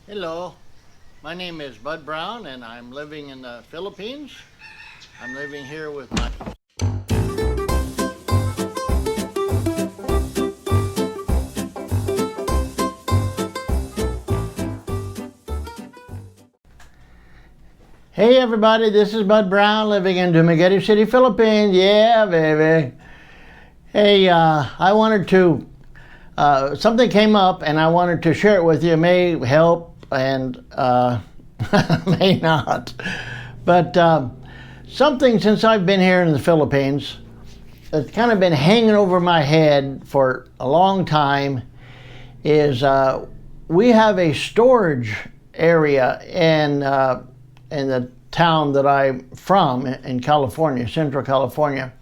Hello, my name is Bud Brown and I'm living in the Philippines. I'm living here with my... Hey everybody, this is Bud Brown living in Dumaguete City, Philippines. Yeah, baby. Hey, I wanted to, something came up and I wanted to share it with you. It may help and may not. But something since I've been here in the Philippines that's kind of been hanging over my head for a long time is we have a storage area in the town that I'm from in California, Central California.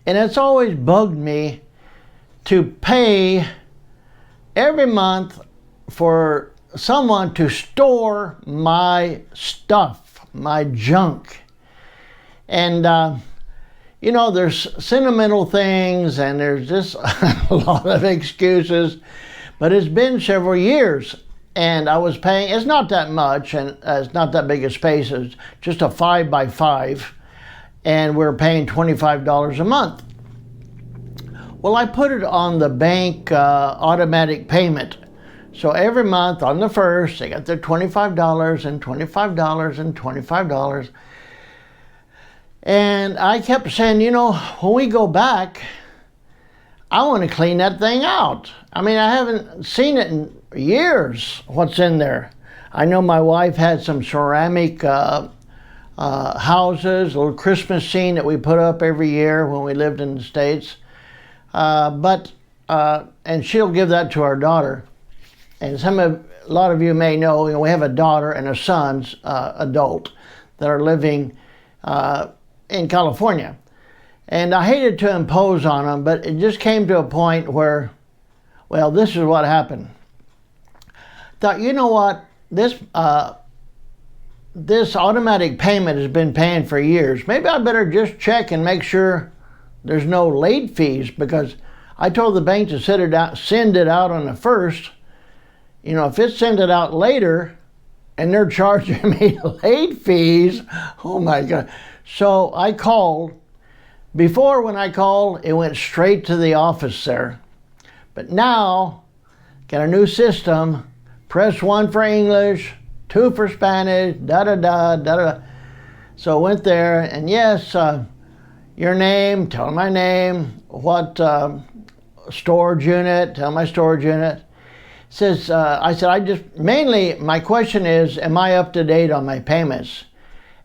And it's always bugged me to pay every month for someone to store my stuff, my junk. And you know, there's sentimental things and there's just a lot of excuses, but it's been several years. And I was paying, it's not that much, and it's not that big a space, it's just a 5x5, and we're paying $25 a month. Well, I put it on the bank automatic payment. So every month on the first, they got their $25 and $25 and $25. And I kept saying, you know, when we go back, I want to clean that thing out. I mean, I haven't seen it in years, what's in there. I know my wife had some ceramic houses, a little Christmas scene that we put up every year when we lived in the States. And she'll give that to our daughter. And a lot of you may know, we have a daughter and a son's adult that are living in California. And I hated to impose on them, but it just came to a point where, well, this is what happened. Thought, you know what, this automatic payment has been paying for years. Maybe I better just check and make sure there's no late fees, because I told the bank to send it out on the first. You know, if it sends it out later and they're charging me late fees, oh my God. So I called. Before, when I called, it went straight to the office there. But now, got a new system. Press 1 for English, 2 for Spanish, da-da-da. So I went there, and yes, your name, tell my name, what storage unit, tell my storage unit. Says, I said, mainly my question is, am I up to date on my payments?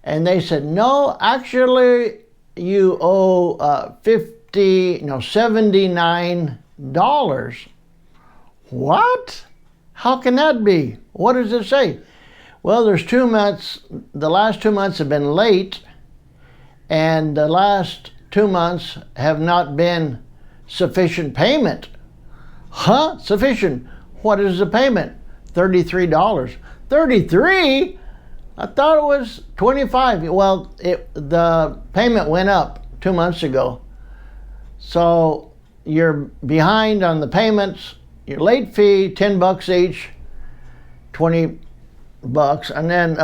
And they said, no, actually, you owe $79. What? How can that be? What does it say? Well, there's 2 months, the last 2 months have been late, and the last 2 months have not been sufficient payment. Huh? Sufficient. What is the payment? $33. 33? I thought it was 25. Well, the payment went up 2 months ago. So you're behind on the payments. Your late fee, $10 each, $20, and then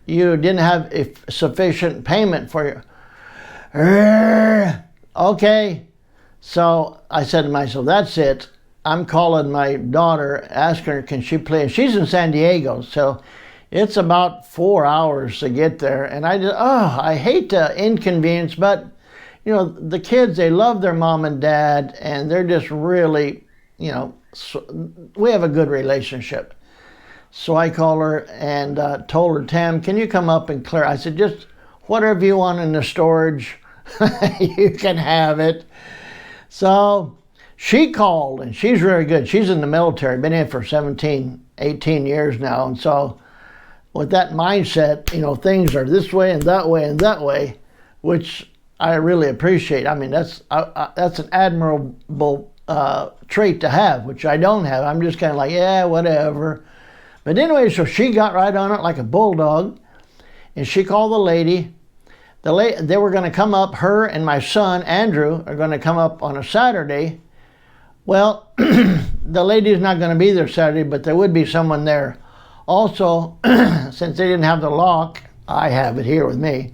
you didn't have sufficient payment for your. Okay, so I said to myself, that's it. I'm calling my daughter, asking her, can she play? She's in San Diego, so it's about 4 hours to get there, and I hate to inconvenience, but you know, the kids, they love their mom and dad, and they're just really, you know, we have a good relationship. So I called her and told her, Tam, can you come up and clear? I said, just whatever you want in the storage, you can have it. So she called, and she's very good. She's in the military, been in for 17, 18 years now. And so with that mindset, you know, things are this way and that way and that way, which I really appreciate. I mean, that's an admirable trait to have, which I don't have. I'm just kind of like, yeah, whatever. But anyway, so she got right on it like a bulldog, and she called the lady. They were going to come up, her and my son, Andrew, are going to come up on a Saturday. Well, the lady's not going to be there Saturday, but there would be someone there. Also, since they didn't have the lock, I have it here with me,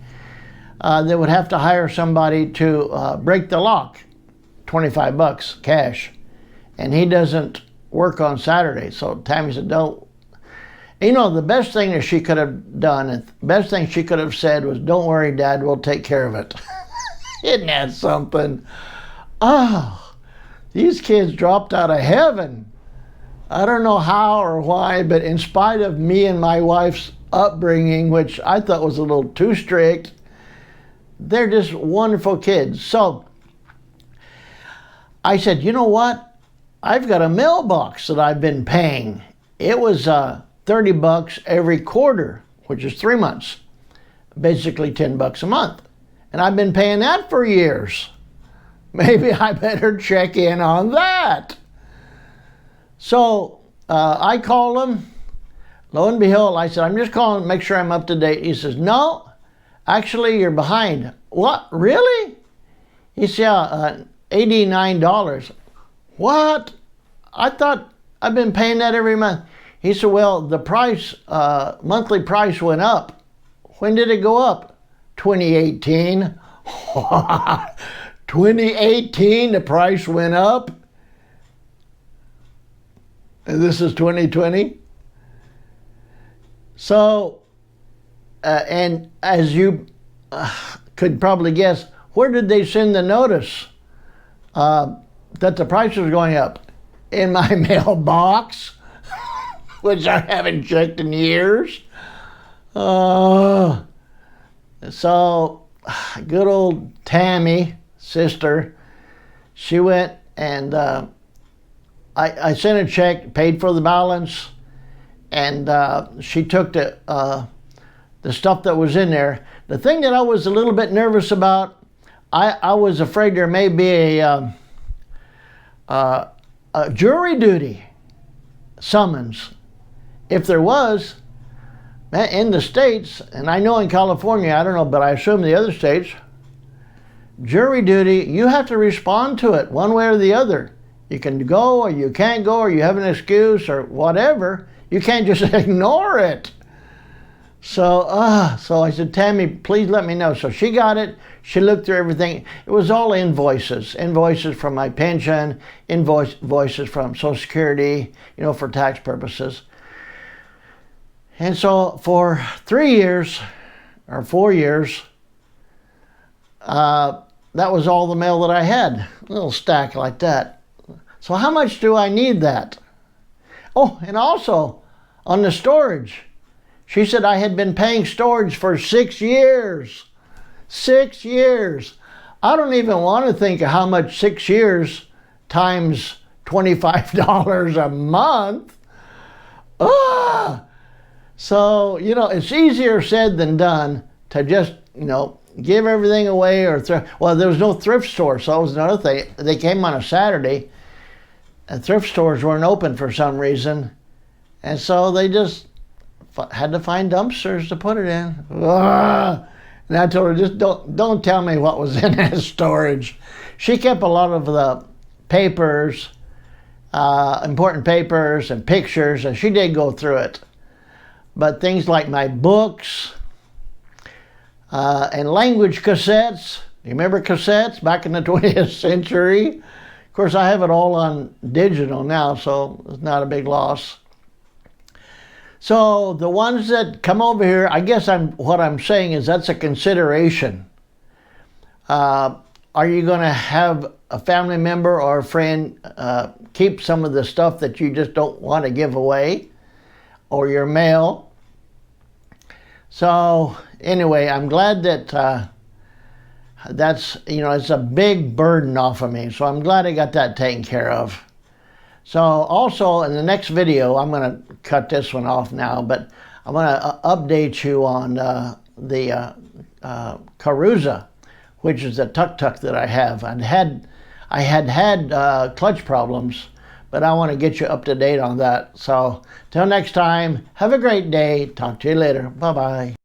they would have to hire somebody to break the lock, $25 cash. And he doesn't work on Saturday. So Tammy said, don't. You know, the best thing that she could have done, and the best thing she could have said was, don't worry, Dad, we'll take care of it. Isn't that something? Oh, these kids dropped out of heaven. I don't know how or why, but in spite of me and my wife's upbringing, which I thought was a little too strict, they're just wonderful kids. So I said, you know what? I've got a mailbox that I've been paying. It was $30 every quarter, which is 3 months, basically $10 a month. And I've been paying that for years. Maybe I better check in on that. So I called him. Lo and behold, I said, I'm just calling to make sure I'm up to date. He says, no, actually you're behind. What, really? He said, yeah, $89. What? I thought I've been paying that every month. He said, well, the price, monthly price went up. When did it go up? 2018. 2018, the price went up. And this is 2020. So, and as you could probably guess, where did they send the notice that the price was going up? In my mailbox, which I haven't checked in years. So, good old Tammy, sister, she went and I sent a check, paid for the balance, and she took the stuff that was in there. The thing that I was a little bit nervous about, I was afraid there may be a jury duty summons. If there was, in the States, and I know in California, I don't know, but I assume the other states, jury duty, you have to respond to it one way or the other. You can go or you can't go, or you have an excuse or whatever. You can't just ignore it. So I said, Tammy, please let me know. So she got it. She looked through everything. It was all invoices from my pension, invoices from Social Security, you know, for tax purposes. And so for 3 years or 4 years, that was all the mail that I had, a little stack like that. So how much do I need that? Oh, and also on the storage, she said I had been paying storage for 6 years. 6 years. I don't even want to think of how much 6 years times $25 a month. So, you know, it's easier said than done to just, you know, give everything away or well, there was no thrift store, so that was another thing. They came on a Saturday, and thrift stores weren't open for some reason, and so they just had to find dumpsters to put it in. And I told her, just don't tell me what was in that storage. She kept a lot of the papers, important papers and pictures, and she did go through it. But things like my books and language cassettes. You remember cassettes back in the 20th century? Of course, I have it all on digital now, so it's not a big loss. So the ones that come over here, I guess what I'm saying is that's a consideration. Are you going to have a family member or a friend keep some of the stuff that you just don't want to give away, or your mail? So anyway, I'm glad that that's, you know, it's a big burden off of me. So I'm glad I got that taken care of. So also in the next video, I'm going to cut this one off now, but I'm going to update you on the Caruza, which is the tuk-tuk that I have. I had clutch problems, but I want to get you up to date on that. So till next time, have a great day. Talk to you later. Bye-bye.